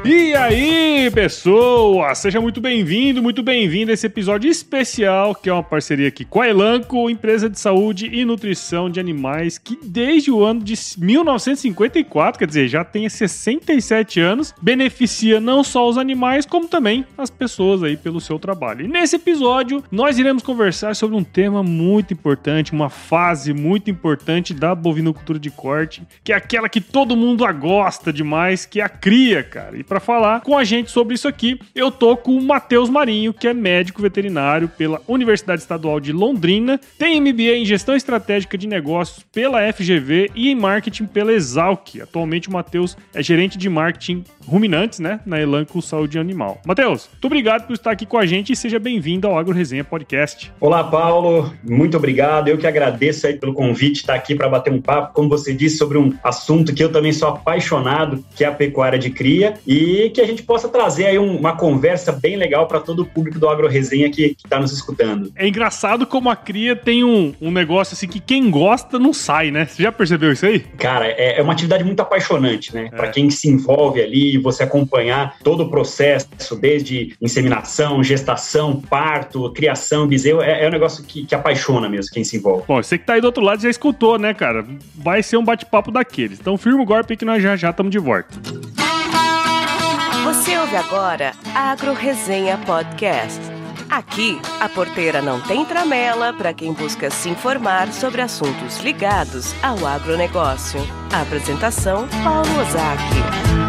E aí, pessoal, seja muito bem-vindo a esse episódio especial, que é uma parceria aqui com a Elanco, empresa de saúde e nutrição de animais, que desde o ano de 1954, quer dizer, já tem 67 anos, beneficia não só os animais, como também as pessoas aí pelo seu trabalho. E nesse episódio, nós iremos conversar sobre um tema muito importante, uma fase muito importante da bovinocultura de corte, que é aquela que todo mundo gosta demais, que é a cria, cara. E para falar com a gente sobre isso aqui, eu tô com o Matheus Marinho, que é médico veterinário pela Universidade Estadual de Londrina, tem MBA em Gestão Estratégica de Negócios pela FGV e em Marketing pela Exalc. Atualmente o Matheus é gerente de marketing ruminantes, né, na Elanco Saúde Animal. Matheus, muito obrigado por estar aqui com a gente e seja bem-vindo ao Agro Resenha Podcast. Olá, Paulo, muito obrigado. Eu que agradeço aí pelo convite, estar aqui para bater um papo, como você disse, sobre um assunto que eu também sou apaixonado, que é a pecuária de cria, e que a gente possa trazer aí uma conversa bem legal para todo o público do Agro Resenha que está nos escutando. É engraçado como a cria tem um negócio assim que quem gosta não sai, né? Você já percebeu isso aí? Cara, é uma atividade muito apaixonante, né? Para quem se envolve ali, você acompanhar todo o processo, desde inseminação, gestação, parto, criação, bezerro, é um negócio que apaixona mesmo quem se envolve. Bom, você que tá aí do outro lado já escutou, né, cara? Vai ser um bate-papo daqueles. Então firma o golpe que nós já estamos de volta. Você ouve agora Agro Resenha Podcast. Aqui, a porteira não tem tramela para quem busca se informar sobre assuntos ligados ao agronegócio. A apresentação, Paulo Ozaki.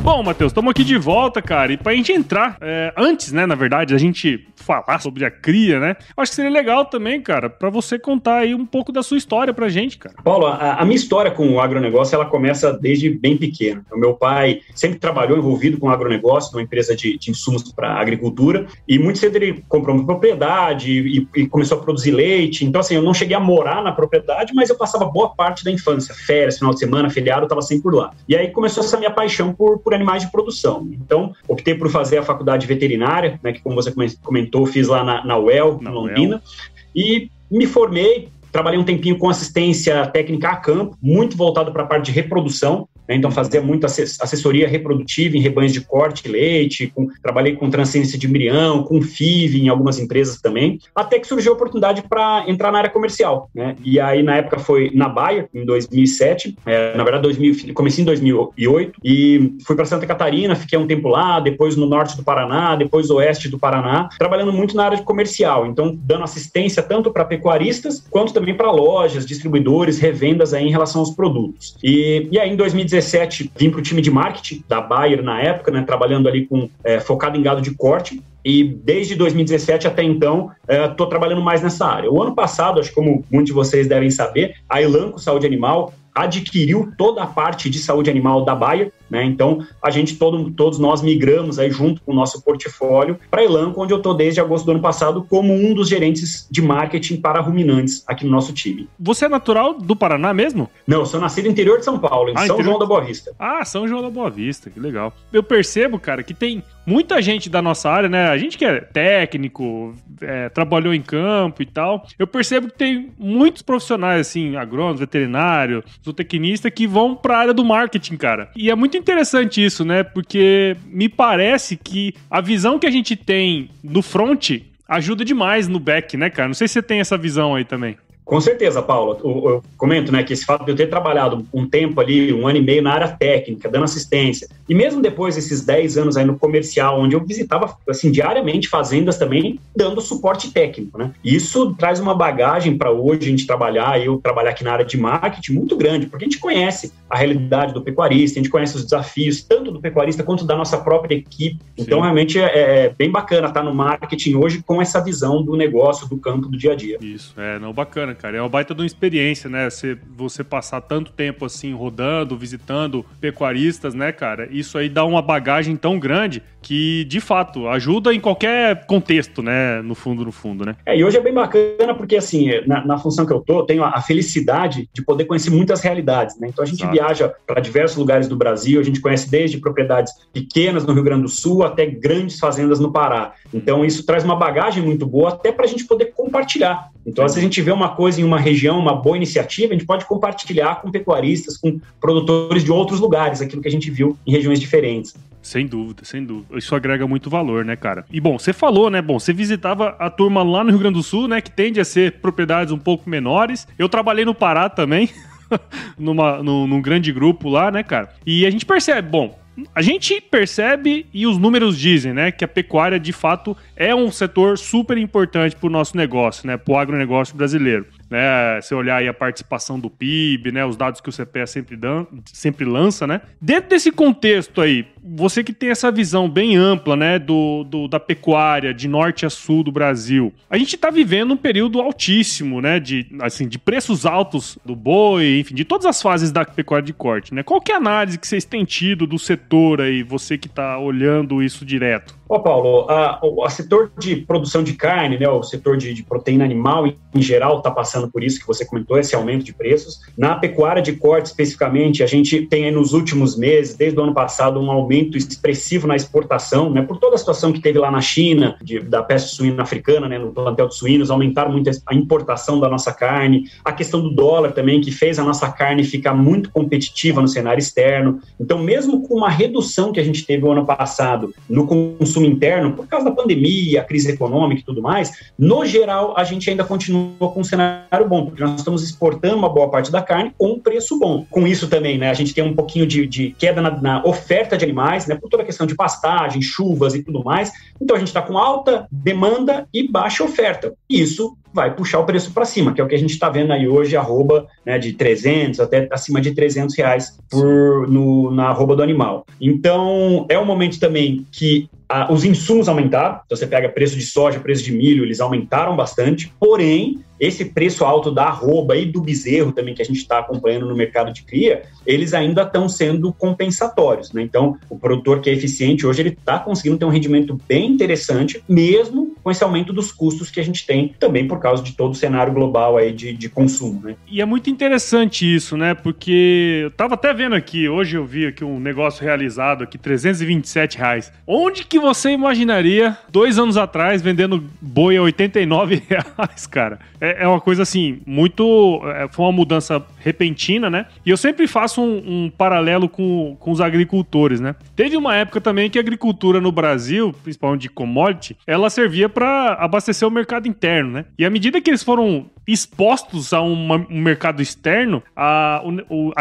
Bom, Matheus, estamos aqui de volta, cara, e pra gente entrar, antes, né, na verdade, a gente falar sobre a cria, né, acho que seria legal também, cara, pra você contar aí um pouco da sua história pra gente, cara. Paulo, a minha história com o agronegócio, ela começa desde bem pequeno. O meu pai sempre trabalhou envolvido com o agronegócio, numa empresa de insumos para agricultura, e muito cedo ele comprou uma propriedade e começou a produzir leite. Então, assim, eu não cheguei a morar na propriedade, mas eu passava boa parte da infância, férias, final de semana, feriado, eu estava sempre por lá. E aí começou essa minha paixão por animais de produção. Então, optei por fazer a faculdade veterinária, né, que como você comentou, fiz lá na UEL, na Londrina, e me formei, trabalhei um tempinho com assistência técnica a campo, muito voltado para a parte de reprodução, né? Então fazia muita assessoria reprodutiva em rebanhos de corte e leite, trabalhei com transcendência de embrião, com FIV em algumas empresas também, até que surgiu a oportunidade para entrar na área comercial, né? E aí na época foi na Bayer, em 2007, na verdade comecei em 2008, e fui para Santa Catarina, fiquei um tempo lá, depois no norte do Paraná, depois oeste do Paraná, trabalhando muito na área de comercial, então dando assistência tanto para pecuaristas, quanto também para lojas, distribuidores, revendas aí em relação aos produtos. E aí em 2017 vim para o time de marketing da Bayer na época, né, trabalhando ali focado em gado de corte, e desde 2017 até então estou trabalhando mais nessa área. O ano passado, acho que como muitos de vocês devem saber, a Elanco Saúde Animal adquiriu toda a parte de saúde animal da Bayer, né? Então a gente todos nós migramos aí junto com o nosso portfólio para a Elanco, onde eu estou desde agosto do ano passado como um dos gerentes de marketing para ruminantes aqui no nosso time. Você é natural do Paraná mesmo? Não, eu sou nascido no interior de São Paulo, em São João da Boa Vista. Ah, São João da Boa Vista, que legal. Eu percebo, cara, que tem muita gente da nossa área, né? A gente que é técnico, trabalhou em campo e tal. Eu percebo que tem muitos profissionais, assim, agrônomos, veterinário, zootecnista, que vão para a área do marketing, cara. E é muito interessante isso, né? Porque me parece que a visão que a gente tem no front ajuda demais no back, né, cara? Não sei se você tem essa visão aí também. Com certeza, Paulo. Eu comento, né, que esse fato de eu ter trabalhado um tempo ali, 1 ano e meio na área técnica, dando assistência, e mesmo depois desses 10 anos aí no comercial, onde eu visitava, assim, diariamente fazendas também, dando suporte técnico, né? Isso traz uma bagagem para hoje a gente trabalhar, eu trabalhar aqui na área de marketing muito grande, porque a gente conhece a realidade do pecuarista, a gente conhece os desafios, tanto do pecuarista quanto da nossa própria equipe. Sim. Então, realmente, é bem bacana estar no marketing hoje com essa visão do negócio, do campo, do dia a dia. Isso, não, bacana. cara? É uma baita de uma experiência, né? Você passar tanto tempo assim, rodando, visitando pecuaristas, né, cara? Isso aí dá uma bagagem tão grande que, de fato, ajuda em qualquer contexto, né? No fundo, né? E hoje é bem bacana porque, assim, na função que eu tenho a felicidade de poder conhecer muitas realidades, né? Então, a gente viaja para diversos lugares do Brasil, a gente conhece desde propriedades pequenas no Rio Grande do Sul até grandes fazendas no Pará. Então, isso traz uma bagagem muito boa até para a gente poder compartilhar. Então, se a gente vê uma coisa em uma região, uma boa iniciativa, a gente pode compartilhar com pecuaristas, com produtores de outros lugares, aquilo que a gente viu em regiões diferentes. Sem dúvida. Isso agrega muito valor, né, cara? E, bom, você falou, né, você visitava a turma lá no Rio Grande do Sul, né, que tende a ser propriedades um pouco menores. Eu trabalhei no Pará também, num grande grupo lá, né, cara? E a gente percebe e os números dizem, né, que a pecuária, de fato, é um setor super importante para o nosso negócio, né, para o agronegócio brasileiro. Né, se olhar aí a participação do PIB, né, os dados que o CPEA sempre lança, né? Dentro desse contexto aí, você que tem essa visão bem ampla, né, da pecuária de norte a sul do Brasil, a gente está vivendo um período altíssimo, né, de preços altos do boi, enfim, de todas as fases da pecuária de corte, né? Qual que é a análise que vocês têm tido do setor aí, você que está olhando isso direto? Paulo, o setor de produção de carne, né, o setor de proteína animal em geral está passando por isso que você comentou, esse aumento de preços. Na pecuária de corte, especificamente, a gente tem aí nos últimos meses, desde o ano passado, um aumento expressivo na exportação, né, por toda a situação que teve lá na China, da peste suína africana, né, no plantel de suínos, aumentaram muito a importação da nossa carne, a questão do dólar também, que fez a nossa carne ficar muito competitiva no cenário externo. Então, mesmo com uma redução que a gente teve o ano passado no consumo interno, por causa da pandemia, a crise econômica e tudo mais, no geral, a gente ainda continua com um cenário bom, porque nós estamos exportando uma boa parte da carne com um preço bom. Com isso também, né, a gente tem um pouquinho de queda na oferta de animais, né, por toda a questão de pastagem, chuvas e tudo mais. Então, a gente está com alta demanda e baixa oferta. E isso vai puxar o preço para cima, que é o que a gente está vendo aí hoje, arroba, né, de 300 até acima de R$300 na arroba do animal. Então, é um momento também que os insumos aumentaram, então você pega preço de soja, preço de milho, eles aumentaram bastante, porém, esse preço alto da arroba e do bezerro também que a gente está acompanhando no mercado de cria, eles ainda estão sendo compensatórios, né? Então, o produtor que é eficiente hoje, ele está conseguindo ter um rendimento bem interessante, mesmo com esse aumento dos custos que a gente tem, também por causa de todo o cenário global aí de consumo, né? E é muito interessante isso, né? Porque eu estava até vendo aqui, hoje eu vi aqui um negócio realizado aqui, R$327. Onde que você imaginaria 2 anos atrás vendendo boi a R$89, cara? É uma coisa assim, foi uma mudança repentina, né? E eu sempre faço um paralelo com os agricultores, né? Teve uma época também que a agricultura no Brasil, principalmente de commodity, ela servia para abastecer o mercado interno, né? E à medida que eles foram expostos a um mercado externo, a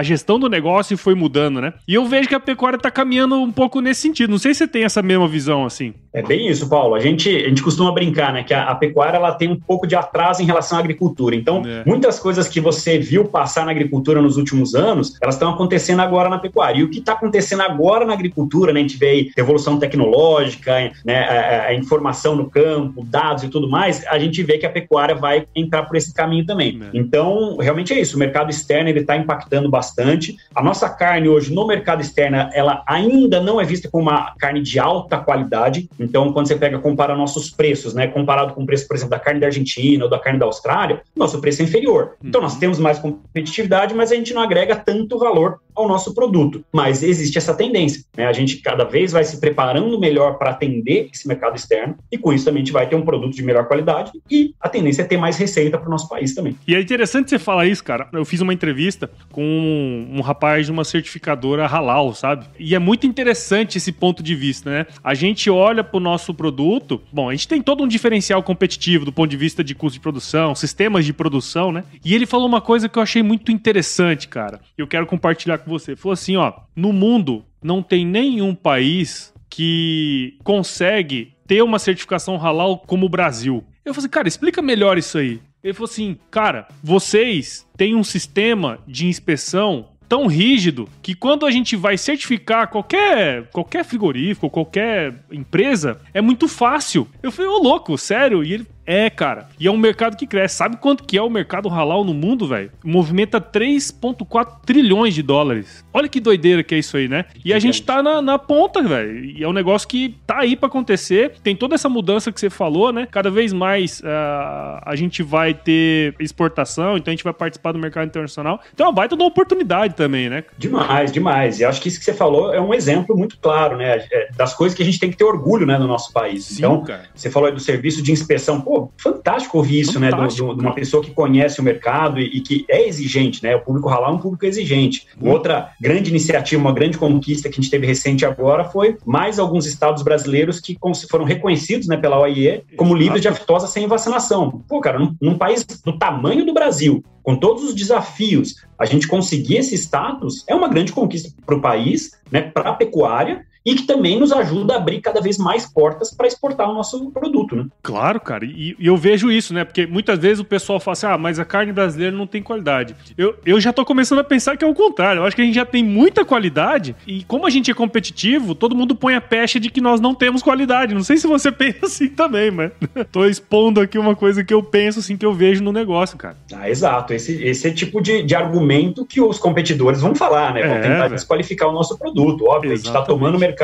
gestão do negócio foi mudando, né? E eu vejo que a pecuária tá caminhando um pouco nesse sentido. Não sei se você tem essa mesma visão, assim. É bem isso, Paulo. A gente costuma brincar, né? Que a pecuária, ela tem um pouco de atraso em relação à agricultura. Então, muitas coisas que você viu passar na agricultura nos últimos anos, elas estão acontecendo agora na pecuária. E o que está acontecendo agora na agricultura, né? A gente vê aí evolução tecnológica, né? A informação no campo, dados e tudo mais, a gente vê que a pecuária vai entrar por esse caminho também. Então, realmente é isso. O mercado externo, ele está impactando bastante. A nossa carne hoje, no mercado externo, ela ainda não é vista como uma carne de alta qualidade. Então, quando você compara nossos preços, né? Comparado com o preço, por exemplo, da carne da Argentina ou da carne da Austrália, nosso preço é inferior. Então, nós temos mais competitividade, mas a gente não agrega tanto valor ao nosso produto. Mas existe essa tendência, né? A gente cada vez vai se preparando melhor para atender esse mercado externo e com isso também a gente vai ter um produto de melhor qualidade e a tendência é ter mais receita para o nosso país também. E é interessante você falar isso, cara. Eu fiz uma entrevista com um rapaz de uma certificadora halal, sabe? E é muito interessante esse ponto de vista, né? A gente olha para o nosso produto, bom, a gente tem todo um diferencial competitivo do ponto de vista de custo de produção, sistemas de produção, né? E ele falou uma coisa que eu achei muito interessante, cara. Eu quero compartilhar com você. Ele falou assim, ó, no mundo não tem nenhum país que consegue ter uma certificação halal como o Brasil. Eu falei assim, cara, explica melhor isso aí. Ele falou assim, cara, vocês têm um sistema de inspeção tão rígido que quando a gente vai certificar qualquer frigorífico, qualquer empresa, é muito fácil. Eu falei, ô louco, sério? E ele É, cara. E é um mercado que cresce. Sabe quanto que é o mercado halal no mundo, velho? Movimenta 3,4 trilhões de dólares. Olha que doideira que é isso aí, né? E a gente tá na ponta, velho. E é um negócio que tá aí pra acontecer. Tem toda essa mudança que você falou, né? Cada vez mais a gente vai ter exportação, então a gente vai participar do mercado internacional. Então é uma baita de uma oportunidade também, né? Demais, demais. E acho que isso que você falou é um exemplo muito claro, né? Das coisas que a gente tem que ter orgulho, né, no nosso país. Sim, então, cara. Você falou aí do serviço de inspeção. Pô, fantástico ouvir isso, fantástico, né? De uma pessoa que conhece o mercado e que é exigente, né? O público halal é um público exigente. Outra grande iniciativa, uma grande conquista que a gente teve recente agora foi mais alguns estados brasileiros que foram reconhecidos, né, pela OIE como livres de aftosa sem vacinação. Pô, cara, num país do tamanho do Brasil, com todos os desafios, a gente conseguir esse status é uma grande conquista para o país, né, para a pecuária, e que também nos ajuda a abrir cada vez mais portas para exportar o nosso produto, né? Claro, cara, e eu vejo isso, né? Porque muitas vezes o pessoal fala assim, mas a carne brasileira não tem qualidade. Eu já tô começando a pensar que é o contrário. Eu acho que a gente já tem muita qualidade e como a gente é competitivo, todo mundo põe a pecha de que nós não temos qualidade. Não sei se você pensa assim também, mas tô expondo aqui uma coisa que eu penso, assim, que eu vejo no negócio, cara. Exato. Esse é o tipo de argumento que os competidores vão falar, né? Vão tentar desqualificar o nosso produto. Óbvio, a gente tá tomando mercado.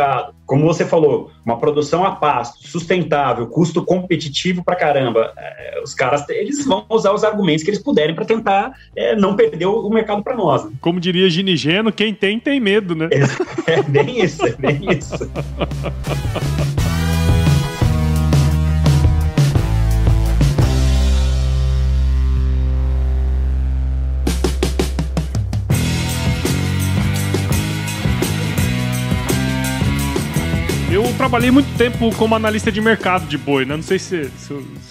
Como você falou, uma produção a pasto, sustentável, custo competitivo pra caramba. Os caras, eles vão usar os argumentos que eles puderem pra tentar não perder o mercado pra nós. Né? Como diria Gini Geno, quem tem medo, né? É bem isso, é bem isso. Eu trabalhei muito tempo como analista de mercado de boi, né? Não sei se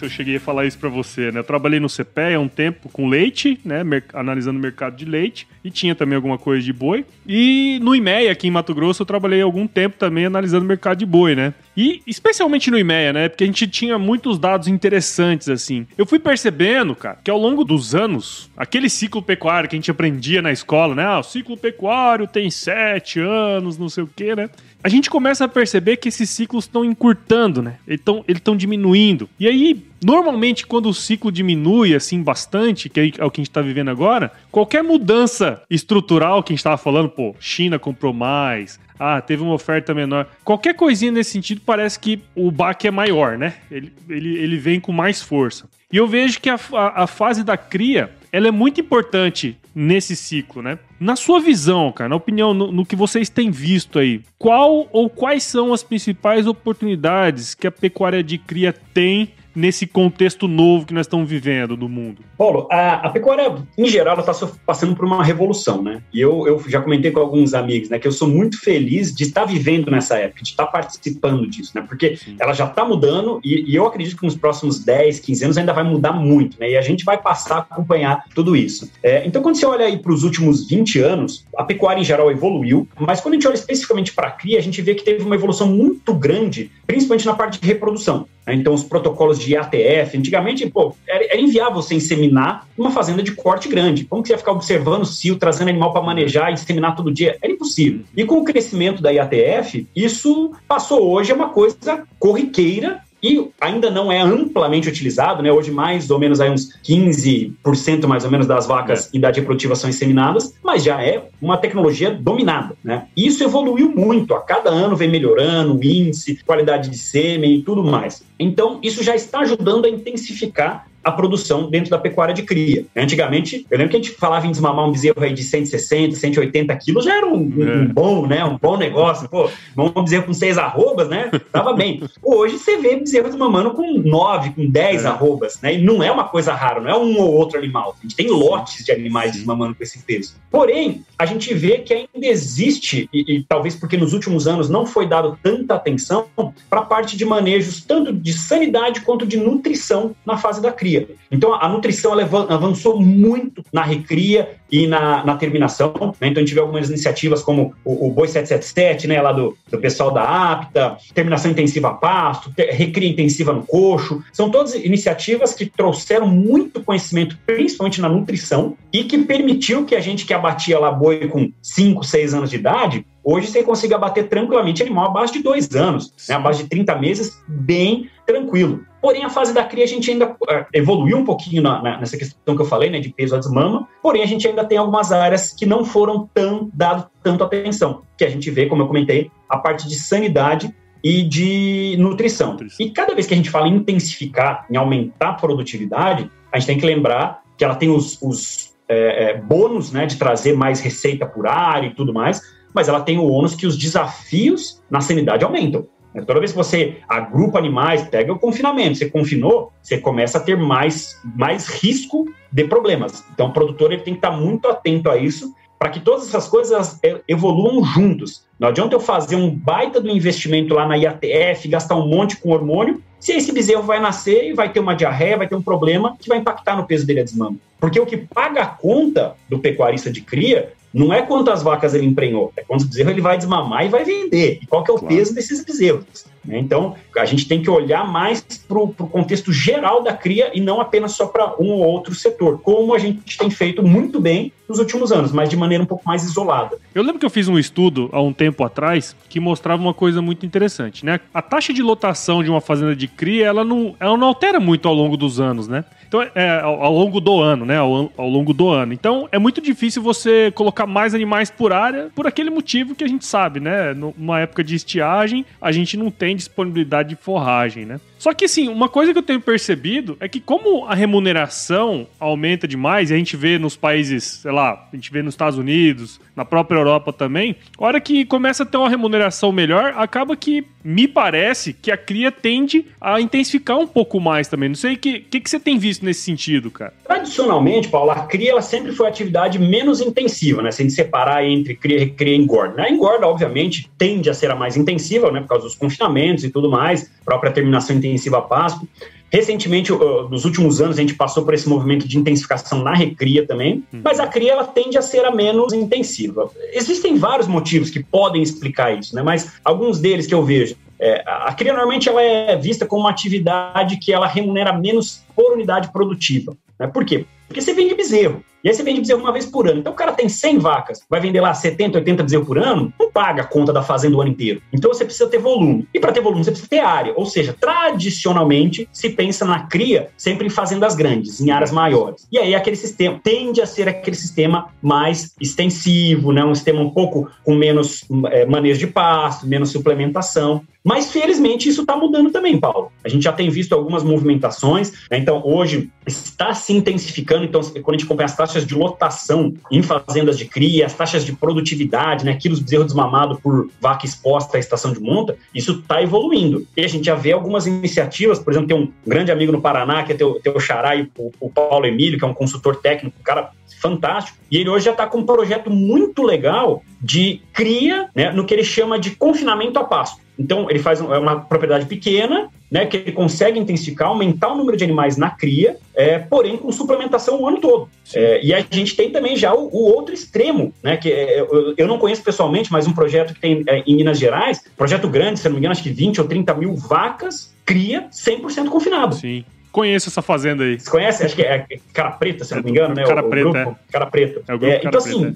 eu cheguei a falar isso pra você, né? Eu trabalhei no CPEA há um tempo com leite, né? Analisando o mercado de leite. E tinha também alguma coisa de boi. E no IMEA, aqui em Mato Grosso, eu trabalhei algum tempo também analisando o mercado de boi, né? E especialmente no IMEA, né? Porque a gente tinha muitos dados interessantes, assim. Eu fui percebendo, cara, que ao longo dos anos, aquele ciclo pecuário que a gente aprendia na escola, né? O ciclo pecuário tem 7 anos, não sei o quê, né? A gente começa a perceber que esses ciclos estão encurtando, né? Eles estão diminuindo. E aí, normalmente, quando o ciclo diminui, assim, bastante, que é o que a gente tá vivendo agora, qualquer mudança estrutural que a gente tava falando, China comprou mais, teve uma oferta menor, qualquer coisinha nesse sentido parece que o baque é maior, né? Ele vem com mais força. E eu vejo que a fase da cria, ela é muito importante nesse ciclo, né? Na sua visão, cara, na opinião, no que vocês têm visto aí, qual ou quais são as principais oportunidades que a pecuária de cria tem nesse contexto novo que nós estamos vivendo no mundo? Paulo, a pecuária, em geral, ela está passando por uma revolução, né? E eu já comentei com alguns amigos, né, que eu sou muito feliz de estar vivendo nessa época, de estar participando disso, né? Porque ela já está mudando e eu acredito que nos próximos 10, 15 anos ainda vai mudar muito, né? E a gente vai passar a acompanhar tudo isso. Então, quando você olha aí para os últimos 20 anos, a pecuária, em geral, evoluiu, mas quando a gente olha especificamente para a cria, a gente vê que teve uma evolução muito grande, principalmente na parte de reprodução. Então, os protocolos de ATF, antigamente, era inviável você inseminar uma fazenda de corte grande. Como que você ia ficar observando o cio, trazendo animal para manejar e inseminar todo dia? Era impossível. E com o crescimento da IATF, isso passou hoje a uma coisa corriqueira e ainda não é amplamente utilizado, né? Hoje mais ou menos aí uns 15% mais ou menos das vacas em idade reprodutiva são inseminadas, mas já é uma tecnologia dominada, né? E isso evoluiu muito, a cada ano vem melhorando o índice, qualidade de sêmen e tudo mais. Então isso já está ajudando a intensificar a produção dentro da pecuária de cria. Antigamente, eu lembro que a gente falava em desmamar um bezerro aí de 160, 180 quilos, já era um bom, né? Um bom negócio. Um bezerro com 6 arrobas, né? Tava bem. Hoje você vê bezerro desmamando com 9, com 10 arrobas, né? E não é uma coisa rara, não é um ou outro animal. A gente tem lotes de animais desmamando com esse peso. Porém, a gente vê que ainda existe, e talvez porque nos últimos anos não foi dado tanta atenção para a parte de manejos, tanto de sanidade quanto de nutrição na fase da cria. Então, a nutrição ela avançou muito na recria e na terminação, né? Então, a gente vê algumas iniciativas como o Boi 777, né, lá do pessoal da APTA, terminação intensiva a pasto, recria intensiva no coxo. São todas iniciativas que trouxeram muito conhecimento, principalmente na nutrição, e que permitiu que a gente que abatia lá boi com 5, 6 anos de idade, hoje você consiga abater tranquilamente animal abaixo de 2 anos, né, abaixo de 30 meses, bem tranquilo. Porém, a fase da cria a gente ainda evoluiu um pouquinho nessa questão que eu falei, né, de peso a desmama, porém a gente ainda tem algumas áreas que não foram dado tanto atenção, que a gente vê, como eu comentei, a parte de sanidade e de nutrição. E cada vez que a gente fala em intensificar, em aumentar a produtividade, a gente tem que lembrar que ela tem os bônus, né, de trazer mais receita por área e tudo mais, mas ela tem o ônus que os desafios na sanidade aumentam. Toda vez que você agrupa animais, pega o confinamento, você confinou, você começa a ter mais risco de problemas. Então o produtor ele tem que estar muito atento a isso, para que todas essas coisas evoluam juntos. Não adianta eu fazer um baita do investimento lá na IATF, gastar um monte com hormônio, se esse bezerro vai nascer e vai ter uma diarreia, vai ter um problema que vai impactar no peso dele a desmama. Porque o que paga a conta do pecuarista de cria não é quantas vacas ele emprenhou, é quantos bezerros ele vai desmamar e vai vender. E qual que é o peso desses bezerros. Então, a gente tem que olhar mais para o contexto geral da cria e não apenas só para um ou outro setor, como a gente tem feito muito bem nos últimos anos, mas de maneira um pouco mais isolada. Eu lembro que eu fiz um estudo há um tempo atrás que mostrava uma coisa muito interessante, né? A taxa de lotação de uma fazenda de cria, ela não altera muito ao longo dos anos, né? Então, ao longo do ano, né? Ao longo do ano. Então, é muito difícil você colocar mais animais por área por aquele motivo que a gente sabe, né? Numa época de estiagem, a gente não tem disponibilidade de forragem, né? Só que, assim, uma coisa que eu tenho percebido é que como a remuneração aumenta demais, e a gente vê nos países, sei lá, a gente vê nos Estados Unidos, na própria Europa também, a hora que começa a ter uma remuneração melhor, acaba que, me parece, que a cria tende a intensificar um pouco mais também. Não sei, o que você tem visto nesse sentido, cara? Tradicionalmente, Paulo, a cria ela sempre foi a atividade menos intensiva, né? Se a gente separar entre cria, recria e engorda. A engorda, obviamente, tende a ser a mais intensiva, né? Por causa dos confinamentos e tudo mais, própria terminação intensiva a pasto. Recentemente, nos últimos anos, a gente passou por esse movimento de intensificação na recria também, mas a cria ela tende a ser a menos intensiva. Existem vários motivos que podem explicar isso, né? Mas alguns deles que eu vejo. A cria normalmente ela é vista como uma atividade que ela remunera menos por unidade produtiva. Né? Por quê? Porque você vende bezerro. E aí você vende bezerro uma vez por ano. Então o cara tem 100 vacas, vai vender lá 70, 80 bezerros por ano, não paga a conta da fazenda o ano inteiro. Então você precisa ter volume. E para ter volume você precisa ter área. Ou seja, tradicionalmente se pensa na cria sempre em fazendas grandes, em áreas maiores. E aí aquele sistema tende a ser aquele sistema mais extensivo, né? Um sistema um pouco com menos manejo de pasto, menos suplementação. Mas, felizmente, isso está mudando também, Paulo. A gente já tem visto algumas movimentações, né? Então, hoje, está se intensificando. Então, quando a gente acompanha as taxas de lotação em fazendas de cria, as taxas de produtividade, né? Quilos de bezerro desmamado por vaca exposta à estação de monta, isso está evoluindo. E a gente já vê algumas iniciativas, por exemplo, tem um grande amigo no Paraná, que é teu xará, o Paulo Emílio, que é um consultor técnico, um cara fantástico, e ele hoje já está com um projeto muito legal de cria, né, no que ele chama de confinamento a pasto. Então, ele faz uma propriedade pequena, né, que ele consegue intensificar, aumentar o número de animais na cria, porém com suplementação o ano todo. E a gente tem também já o outro extremo, né, que eu não conheço pessoalmente, mas um projeto que tem em Minas Gerais, projeto grande, se não me engano, acho que 20 ou 30 mil vacas, cria 100% confinado. Sim. Conheço essa fazenda aí. Você conhece? Acho que é Cara Preta, se não me engano, né? Cara Preta, grupo Cara Preta. É o grupo Cara então, assim,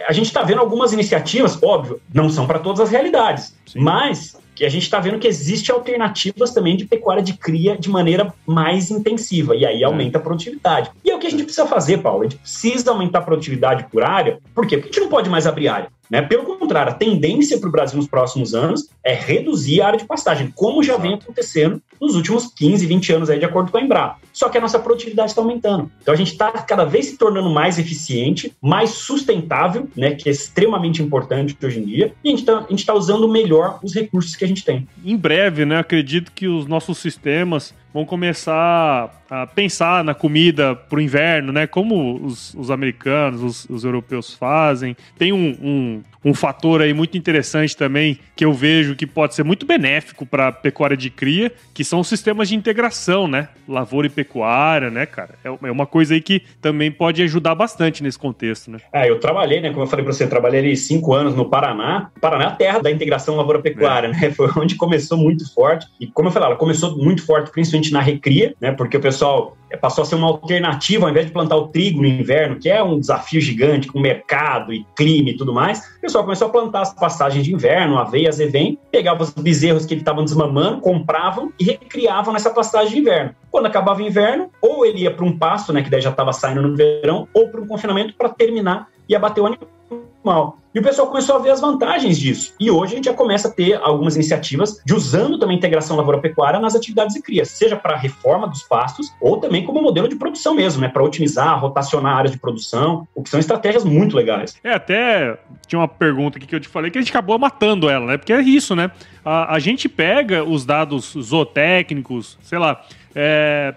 a gente está vendo algumas iniciativas, óbvio, não são para todas as realidades, sim, mas que a gente está vendo que existem alternativas também de pecuária de cria de maneira mais intensiva, e aí aumenta a produtividade. E é o que a gente precisa fazer, Paulo, a gente precisa aumentar a produtividade por área. Por quê? Porque a gente não pode mais abrir área. Né? Pelo contrário, a tendência para o Brasil nos próximos anos é reduzir a área de pastagem, como já vem acontecendo nos últimos 15, 20 anos, aí, de acordo com a Embrapa. Só que a nossa produtividade está aumentando. Então a gente está cada vez se tornando mais eficiente, mais sustentável, né? Que é extremamente importante hoje em dia, e a gente tá usando melhor os recursos que a gente tem. Em breve, né? Acredito que os nossos sistemas vão começar a pensar na comida para o inverno, né? Como os americanos, os europeus fazem. Tem um fator aí muito interessante também que eu vejo que pode ser muito benéfico para a pecuária de cria, que são os sistemas de integração, né? Lavoura e pecuária, né, cara? É uma coisa aí que também pode ajudar bastante nesse contexto, né? Eu trabalhei, né? Como eu falei para você, trabalhei ali 5 anos no Paraná. O Paraná é a terra da integração lavoura-pecuária, né? Foi onde começou muito forte. E como eu falei, ela começou muito forte, principalmente principalmente na recria, né, porque o pessoal passou a ser uma alternativa, ao invés de plantar o trigo no inverno, que é um desafio gigante com mercado e clima e tudo mais, o pessoal começou a plantar as pastagens de inverno, aveia, azevém, pegavam os bezerros que eles estavam desmamando, compravam e recriavam nessa pastagem de inverno. Quando acabava o inverno, ou ele ia para um pasto, né, que daí já estava saindo no verão, ou para um confinamento para terminar e abater o animal. E o pessoal começou a ver as vantagens disso. E hoje a gente já começa a ter algumas iniciativas de usando também a integração lavoura-pecuária nas atividades de cria, seja para a reforma dos pastos ou também como modelo de produção mesmo, né? Para otimizar, rotacionar áreas de produção, o que são estratégias muito legais. Até tinha uma pergunta aqui que eu te falei que a gente acabou matando ela, né? Porque é isso, né? A gente pega os dados zootécnicos, sei lá,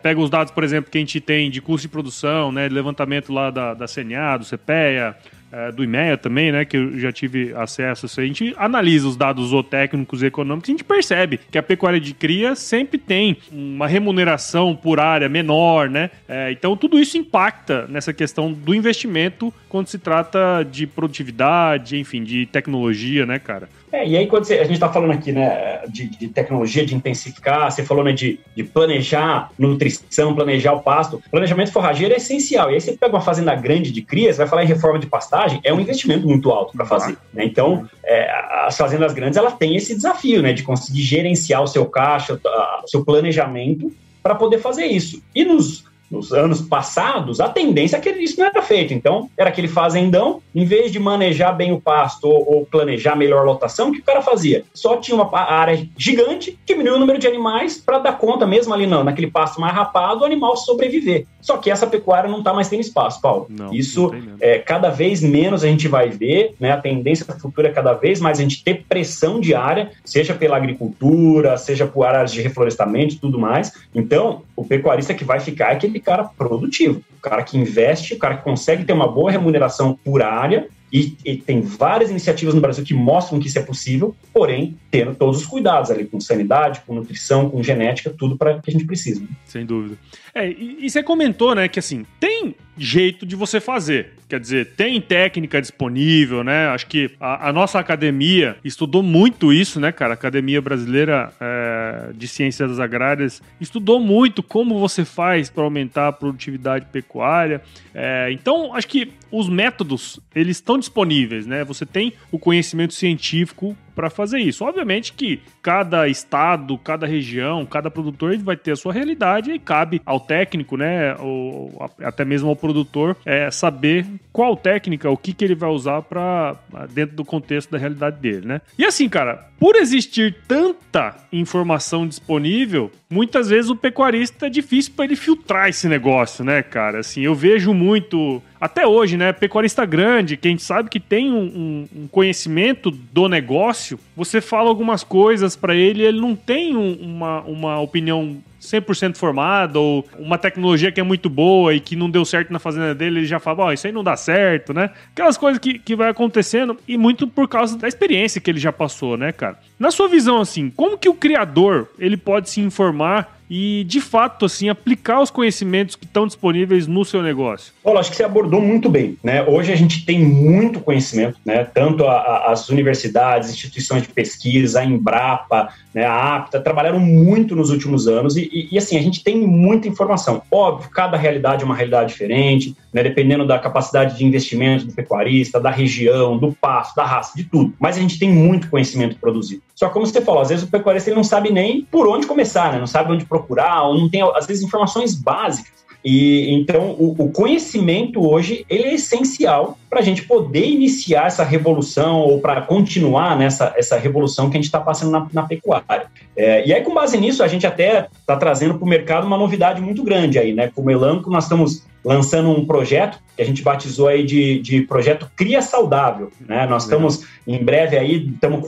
pega os dados, por exemplo, que a gente tem de custo de produção, né? De levantamento lá da CNA, do CPEA, do IMEA também, né, que eu já tive acesso a isso. A gente analisa os dados zootécnicos e econômicos e a gente percebe que a pecuária de cria sempre tem uma remuneração por área menor, né? Então tudo isso impacta nessa questão do investimento quando se trata de produtividade, enfim, de tecnologia, né, cara? E aí quando a gente está falando aqui, né, de tecnologia, de intensificar, você falou, né, de planejar nutrição, planejar o pasto, planejamento forrageiro é essencial. E aí você pega uma fazenda grande de cria, você vai falar em reforma de pastagem, é um investimento muito alto para fazer, né? Então, as fazendas grandes, elas têm esse desafio, né, de conseguir gerenciar o seu caixa, o seu planejamento para poder fazer isso. E nos anos passados, a tendência é que isso não era feito. Então, era aquele fazendão, em vez de manejar bem o pasto ou planejar melhor a lotação, o que o cara fazia? Só tinha uma área gigante, diminuiu o número de animais para dar conta, mesmo ali naquele pasto mais rapado, o animal sobreviver. Só que essa pecuária não está mais tendo espaço, Paulo. Isso, cada vez menos a gente vai ver, né? A tendência futura é cada vez mais a gente ter pressão diária, seja pela agricultura, seja por áreas de reflorestamento e tudo mais. Então, o pecuarista que vai ficar é aquele cara produtivo, o cara que investe, o cara que consegue ter uma boa remuneração por área e tem várias iniciativas no Brasil que mostram que isso é possível, porém, tendo todos os cuidados ali, com sanidade, com nutrição, com genética, tudo para que a gente precisa. Sem dúvida. E você comentou, né, que assim, tem jeito de você fazer. Quer dizer, tem técnica disponível, né? Acho que a nossa academia estudou muito isso, né, cara? A Academia Brasileira de Ciências Agrárias estudou muito como você faz para aumentar a produtividade pecuária. Então, acho que os métodos, eles estão disponíveis, né? Você tem o conhecimento científico para fazer isso. Obviamente que cada estado, cada região, cada produtor vai ter a sua realidade e cabe ao técnico, né, ou até mesmo ao produtor, saber qual técnica, o que ele vai usar para dentro do contexto da realidade dele, né? E assim, cara, por existir tanta informação disponível, muitas vezes o pecuarista é difícil para ele filtrar esse negócio, né, cara? Assim, eu vejo muito, até hoje, né, pecuarista grande, que a gente sabe que tem um conhecimento do negócio, você fala algumas coisas para ele não tem uma opinião 100% formada ou uma tecnologia que é muito boa e que não deu certo na fazenda dele, ele já fala, isso aí não dá certo, né? Aquelas coisas que vai acontecendo e muito por causa da experiência que ele já passou, né, cara? Na sua visão, assim, como que o criador, ele pode se informar e, de fato, assim, aplicar os conhecimentos que estão disponíveis no seu negócio? Paulo, acho que você abordou muito bem, né? Hoje a gente tem muito conhecimento, né? Tanto as universidades, instituições de pesquisa, a Embrapa, né? A APTA, trabalharam muito nos últimos anos e assim, a gente tem muita informação. Óbvio, cada realidade é uma realidade diferente, né? Dependendo da capacidade de investimento do pecuarista, da região, do pasto, da raça, de tudo. Mas a gente tem muito conhecimento produzido. Só que, como você falou, às vezes o pecuarista ele não sabe nem por onde começar, né? Não sabe onde procurar, ou não tem, às vezes, informações básicas. E então o conhecimento hoje ele é essencial para a gente poder iniciar essa revolução ou para continuar essa revolução que a gente está passando na pecuária. E aí, com base nisso, a gente até está trazendo para o mercado uma novidade muito grande aí, né? Como Elanco, nós estamos lançando um projeto que a gente batizou aí de projeto Cria Saudável, né? Nós estamos, em breve aí, estamos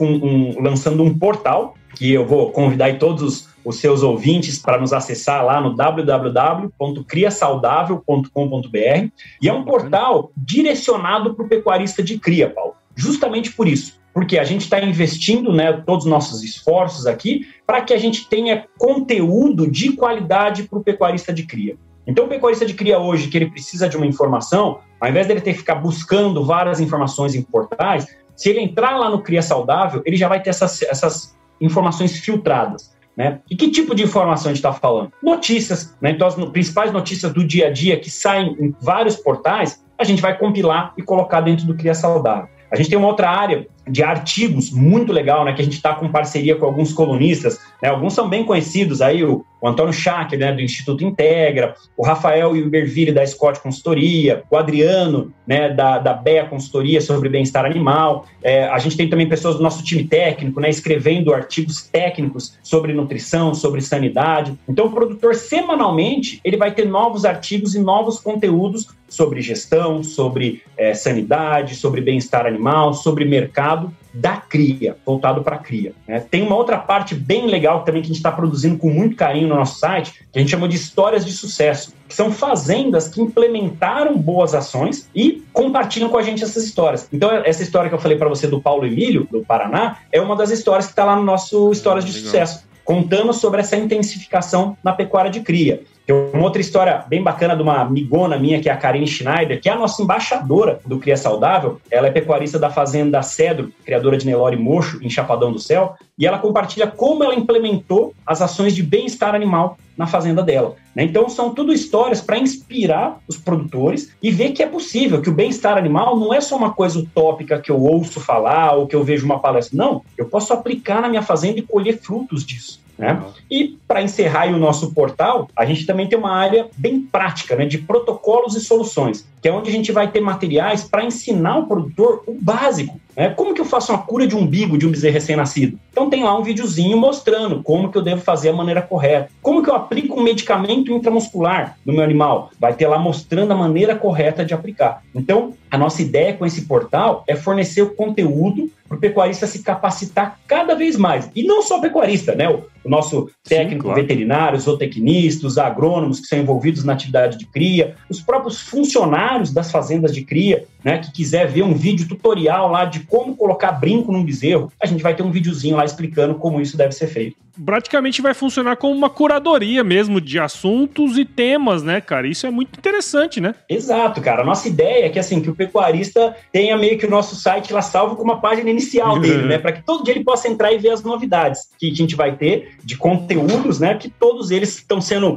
lançando um portal que eu vou convidar aí todos os seus ouvintes para nos acessar lá no www.criasaudável.com.br, e é um portal direcionado para o pecuarista de cria, Paulo. Justamente por isso, porque a gente está investindo, né, todos os nossos esforços aqui para que a gente tenha conteúdo de qualidade para o pecuarista de cria. Então, o pecuarista de cria hoje, que ele precisa de uma informação, ao invés dele ter que ficar buscando várias informações em portais, se ele entrar lá no Cria Saudável, ele já vai ter essas informações filtradas. né? E que tipo de informação a gente está falando? Notícias, né? Então, as principais notícias do dia a dia que saem em vários portais, a gente vai compilar e colocar dentro do Cria Saudável. A gente tem uma outra área de artigos muito legal, né, que a gente está com parceria com alguns colunistas, né, alguns são bem conhecidos, aí o Antônio Schacker, né, do Instituto Integra, o Rafael Iberville, da Scott Consultoria, o Adriano, né, da BEA Consultoria sobre bem-estar animal, a gente tem também pessoas do nosso time técnico, né, escrevendo artigos técnicos sobre nutrição, sobre sanidade. Então, o produtor, semanalmente, ele vai ter novos artigos e novos conteúdos sobre gestão, sobre sanidade, sobre bem-estar animal, sobre mercado da cria, voltado para a cria, né? Tem uma outra parte bem legal também que a gente está produzindo com muito carinho no nosso site, que a gente chama de histórias de sucesso, que são fazendas que implementaram boas ações e compartilham com a gente essas histórias. Então, essa história que eu falei para você do Paulo Emílio, do Paraná, é uma das histórias que está lá no nosso Histórias de Sucesso, contando sobre essa intensificação na pecuária de cria. Tem uma outra história bem bacana de uma amigona minha, que é a Karine Schneider, que é a nossa embaixadora do Cria Saudável. Ela é pecuarista da fazenda Cedro, criadora de Nelore Mocho, em Chapadão do Céu, e ela compartilha como ela implementou as ações de bem-estar animal na fazenda dela, né? Então, são tudo histórias para inspirar os produtores e ver que é possível, que o bem-estar animal não é só uma coisa utópica que eu ouço falar ou que eu vejo uma palestra. Não, eu posso aplicar na minha fazenda e colher frutos disso, né? E para encerrar aí o nosso portal, a gente também tem uma área bem prática, né, de protocolos e soluções, que é onde a gente vai ter materiais para ensinar o produtor o básico, né? Como que eu faço uma cura de umbigo de um bezerro recém-nascido? Então tem lá um videozinho mostrando como que eu devo fazer a maneira correta. Como que eu aplico um medicamento intramuscular no meu animal? Vai ter lá mostrando a maneira correta de aplicar. Então, a nossa ideia com esse portal é fornecer o conteúdo para o pecuarista se capacitar cada vez mais. E não só o pecuarista, né? O nosso técnico, claro, veterinário, zootecnistas, agrônomos que são envolvidos na atividade de cria, os próprios funcionários das fazendas de cria, né, que quiser ver um vídeo tutorial lá de como colocar brinco num bezerro, a gente vai ter um videozinho lá explicando como isso deve ser feito. Praticamente vai funcionar como uma curadoria mesmo de assuntos e temas, né, cara? Isso é muito interessante, né? Exato, cara. A nossa ideia é que, assim, que o pecuarista tenha meio que o nosso site lá salvo com uma página inicial dele, né? Para que todo dia ele possa entrar e ver as novidades que a gente vai ter de conteúdos, né? Que todos eles estão sendo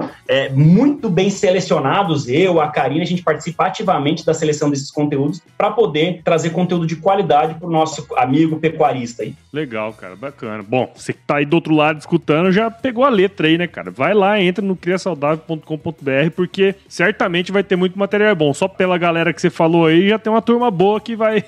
muito bem selecionados. Eu, a Karine, a gente participa ativamente da seleção desses conteúdos para poder trazer conteúdo de qualidade para o nosso amigo pecuarista aí. Legal, cara. Bacana. Bom, você que tá aí do outro lado escutando, já pegou a letra aí, né, cara? Vai lá, entra no criasaudável.com.br, porque certamente vai ter muito material bom. Só pela galera que você falou aí, já tem uma turma boa que vai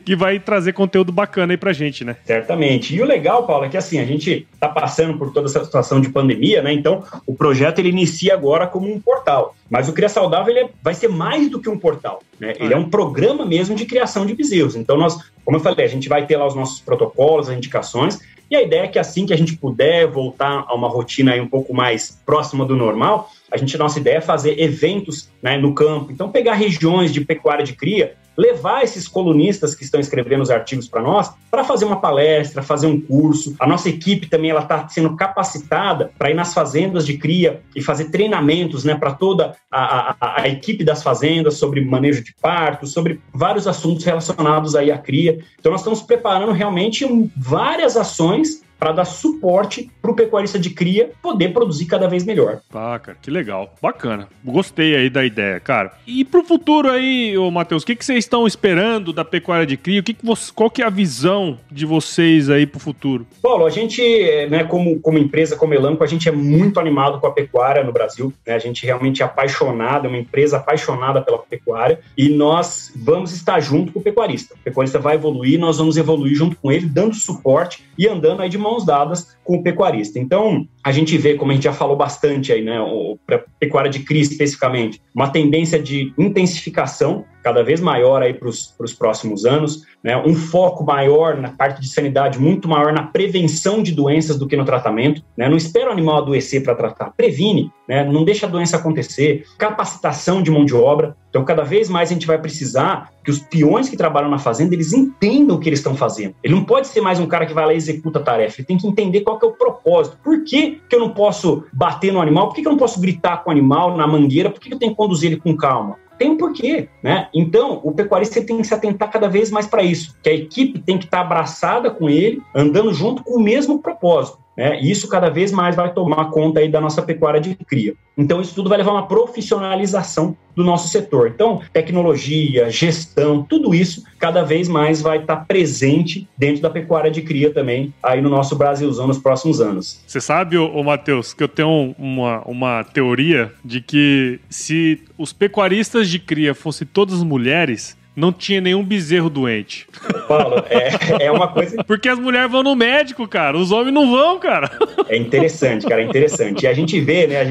que vai trazer conteúdo bacana aí pra gente, né? Certamente. E o legal, Paulo, é que assim, a gente tá passando por toda essa situação de pandemia, né? Então, o projeto, ele inicia agora como um portal. Mas o Cria Saudável, ele vai ser mais do que um portal, né? Ele é um programa mesmo de criação de bezerros. Então, nós, como eu falei, a gente vai ter lá os nossos protocolos, as indicações, e a ideia é que assim que a gente puder voltar a uma rotina aí um pouco mais próxima do normal, nossa ideia é fazer eventos, né, no campo. Então, pegar regiões de pecuária de cria, levar esses colunistas que estão escrevendo os artigos para nós, para fazer uma palestra, fazer um curso. A nossa equipe também está sendo capacitada para ir nas fazendas de cria e fazer treinamentos, né, para toda a equipe das fazendas sobre manejo de parto, sobre vários assuntos relacionados aí à cria. Então, nós estamos preparando realmente várias ações para dar suporte para o pecuarista de cria poder produzir cada vez melhor. Ah, cara, que legal. Bacana. Gostei aí da ideia, cara. E pro futuro aí, ô Matheus, o que vocês estão esperando da pecuária de cria? Qual que é a visão de vocês aí pro futuro? Paulo, a gente, né, como empresa, como Elanco, a gente é muito animado com a pecuária no Brasil, né? A gente realmente é apaixonado, é uma empresa apaixonada pela pecuária, e nós vamos estar junto com o pecuarista. O pecuarista vai evoluir, nós vamos evoluir junto com ele, dando suporte e andando aí de mãos dadas com o pecuarista. Então, a gente vê, como a gente já falou bastante aí, né, para pecuária de cria especificamente, uma tendência de intensificação cada vez maior aí para os próximos anos, né, um foco maior na parte de sanidade, muito maior na prevenção de doenças do que no tratamento, né, não espera o animal adoecer para tratar, previne, né, não deixa a doença acontecer, capacitação de mão de obra. Então, cada vez mais a gente vai precisar que os peões que trabalham na fazenda, eles entendam o que eles estão fazendo. Ele não pode ser mais um cara que vai lá e executa a tarefa, ele tem que entender qual que é o propósito. Por que eu não posso bater no animal? Por que eu não posso gritar com o animal na mangueira? Por que eu tenho que conduzir ele com calma? Tem um porquê, né? Então, o pecuarista tem que se atentar cada vez mais para isso, que a equipe tem que estar abraçada com ele, andando junto com o mesmo propósito. né? E isso cada vez mais vai tomar conta aí da nossa pecuária de cria. Então, isso tudo vai levar a uma profissionalização do nosso setor. Então, tecnologia, gestão, tudo isso cada vez mais vai estar presente dentro da pecuária de cria também, aí no nosso Brasilzão nos próximos anos. Você sabe, ô Matheus, que eu tenho uma teoria de que se os pecuaristas de cria fossem todas mulheres, não tinha nenhum bezerro doente. Paulo, é uma coisa... Porque as mulheres vão no médico, cara. Os homens não vão, cara. É interessante, cara, é interessante. E a gente vê, né,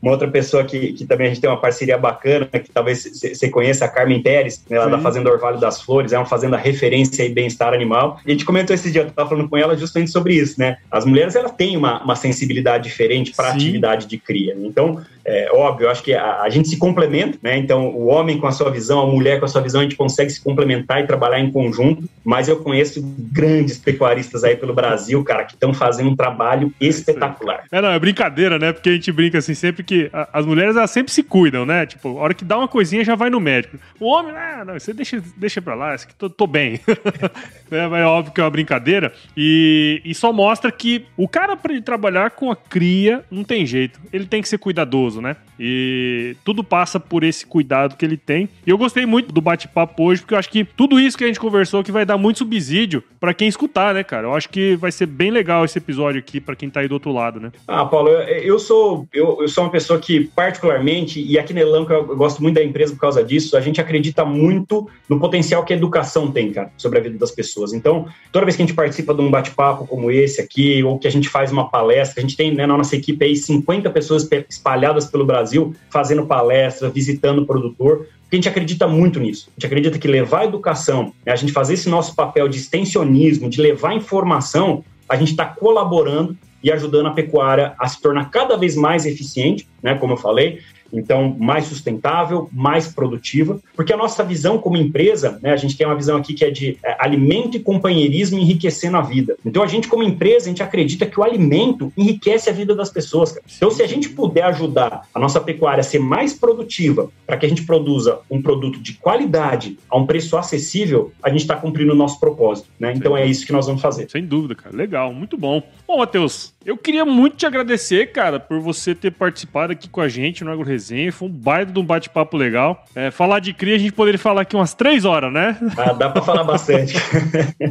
uma outra pessoa que também a gente tem uma parceria bacana, que talvez você conheça, a Carmen Pérez, né, lá da Fazenda Orvalho das Flores, é uma fazenda referência em bem-estar animal. E a gente comentou esse dia, eu estava falando com ela justamente sobre isso, né? As mulheres, elas têm uma sensibilidade diferente para a atividade de cria. Então, é óbvio, eu acho que a gente se complementa, né? Então, o homem com a sua visão, a mulher com a sua visão, a gente consegue se complementar e trabalhar em conjunto, mas eu conheço grandes pecuaristas aí pelo Brasil, cara, que estão fazendo um trabalho espetacular. É brincadeira, né? Porque a gente brinca assim, sempre que as mulheres, elas sempre se cuidam, né? Tipo, a hora que dá uma coisinha, já vai no médico. O homem, não, você deixa pra lá, isso aqui tô bem. É óbvio que é uma brincadeira e só mostra que o cara, pra ele trabalhar com a cria, não tem jeito. Ele tem que ser cuidadoso, né? E tudo passa por esse cuidado que ele tem. E eu gostei muito do bate-papo hoje, porque eu acho que tudo isso que a gente conversou aqui vai dar muito subsídio pra quem escutar, né, cara? Eu acho que vai ser bem legal esse episódio aqui pra quem tá aí do outro lado, né? Paulo, eu sou uma pessoa que, particularmente, e aqui na Elanco eu gosto muito da empresa por causa disso, a gente acredita muito no potencial que a educação tem, cara, sobre a vida das pessoas. Então, toda vez que a gente participa de um bate-papo como esse aqui, ou que a gente faz uma palestra, a gente tem, né, na nossa equipe aí 50 pessoas espalhadas pelo Brasil fazendo palestra, visitando o produtor, porque a gente acredita muito nisso. A gente acredita que levar a educação, né, a gente fazer esse nosso papel de extensionismo, de levar informação, a gente está colaborando e ajudando a pecuária a se tornar cada vez mais eficiente, né, como eu falei, então mais sustentável, mais produtiva, porque a nossa visão como empresa, né, a gente tem uma visão aqui que é de alimento e companheirismo enriquecendo a vida. Então a gente como empresa, a gente acredita que o alimento enriquece a vida das pessoas, cara. Então se a gente puder ajudar a nossa pecuária a ser mais produtiva, para que a gente produza um produto de qualidade a um preço acessível, a gente está cumprindo o nosso propósito, né? Então é isso que nós vamos fazer. Sem dúvida, cara. Legal, muito bom. Bom, Matheus, eu queria muito te agradecer, cara, por você ter participado aqui com a gente no AgroResenha. Foi um baita de um bate-papo legal. Falar de cria, a gente poderia falar aqui umas 3 horas, né? Dá pra falar bastante.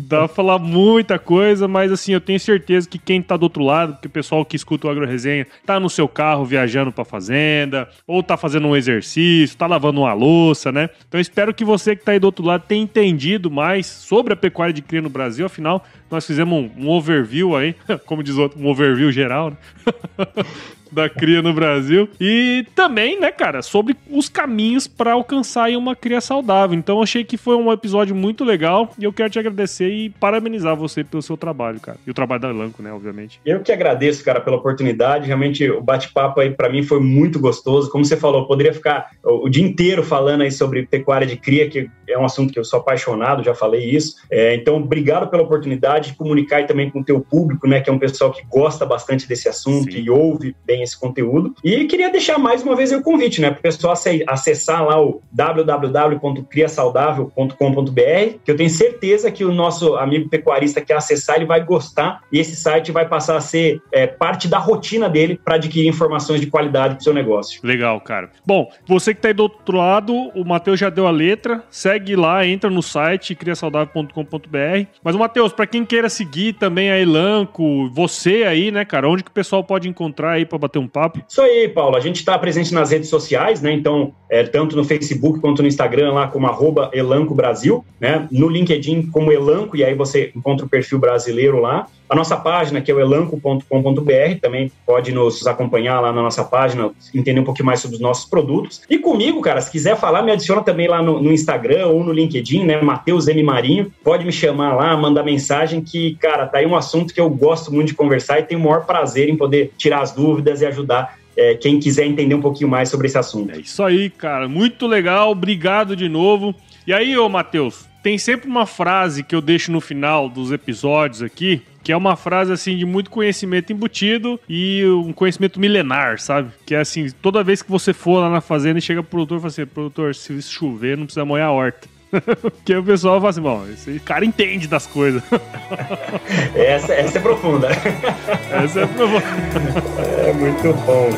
Dá pra falar muita coisa, mas assim, eu tenho certeza que quem tá do outro lado, porque o pessoal que escuta o AgroResenha tá no seu carro viajando pra fazenda, ou tá fazendo um exercício, tá lavando uma louça, né? Então eu espero que você que tá aí do outro lado tenha entendido mais sobre a pecuária de cria no Brasil. Afinal, nós fizemos um overview aí, como diz outro, um overview geral, né? Da cria no Brasil. E também, né, cara, sobre os caminhos para alcançar aí uma cria saudável. Então, eu achei que foi um episódio muito legal e eu quero te agradecer e parabenizar você pelo seu trabalho, cara. E o trabalho da Elanco, né, obviamente. Eu que agradeço, cara, pela oportunidade. Realmente, o bate-papo aí para mim foi muito gostoso. Como você falou, eu poderia ficar o dia inteiro falando aí sobre pecuária de cria, que é um assunto que eu sou apaixonado, já falei isso. Então, obrigado pela oportunidade de comunicar aí também com o teu público, né, que é um pessoal que gosta bastante desse assunto. Sim. E ouve bem esse conteúdo. E queria deixar mais uma vez o convite, né, para o pessoal acessar lá o www.criasaudável.com.br, que eu tenho certeza que o nosso amigo pecuarista que acessar, ele vai gostar e esse site vai passar a ser parte da rotina dele para adquirir informações de qualidade para o seu negócio. Legal, cara. Bom, você que está aí do outro lado, o Matheus já deu a letra, segue lá, entra no site criasaudável.com.br. Mas o Matheus, para quem queira seguir também a Elanco, você aí, né, cara, onde que o pessoal pode encontrar aí para bater um papo? Isso aí, Paulo. A gente está presente nas redes sociais, né? Então, tanto no Facebook quanto no Instagram, lá como @ElancoBrasil, né? No LinkedIn como Elanco, e aí você encontra o perfil brasileiro lá. A nossa página, que é o elanco.com.br, também pode nos acompanhar lá na nossa página, entender um pouquinho mais sobre os nossos produtos. E comigo, cara, se quiser falar, me adiciona também lá no Instagram ou no LinkedIn, né? Matheus M. Marinho. Pode me chamar lá, mandar mensagem que, cara, tá aí um assunto que eu gosto muito de conversar e tenho o maior prazer em poder tirar as dúvidas e ajudar quem quiser entender um pouquinho mais sobre esse assunto. É isso aí, cara. Muito legal. Obrigado de novo. E aí, ô Matheus, tem sempre uma frase que eu deixo no final dos episódios aqui, que é uma frase, assim, de muito conhecimento embutido e um conhecimento milenar, sabe? Que é assim, toda vez que você for lá na fazenda e chega pro produtor e fala assim, produtor, se chover, não precisa molhar a horta. Porque o pessoal fala assim, bom, esse cara entende das coisas. Essa é profunda. Essa é profunda. É muito bom.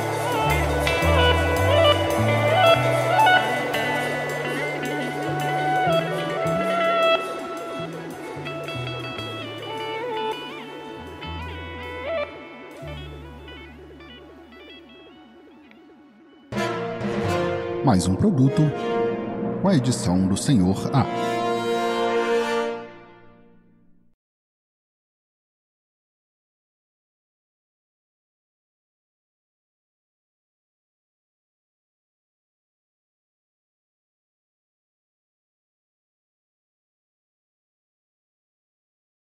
Mais um produto com a edição do Senhor A.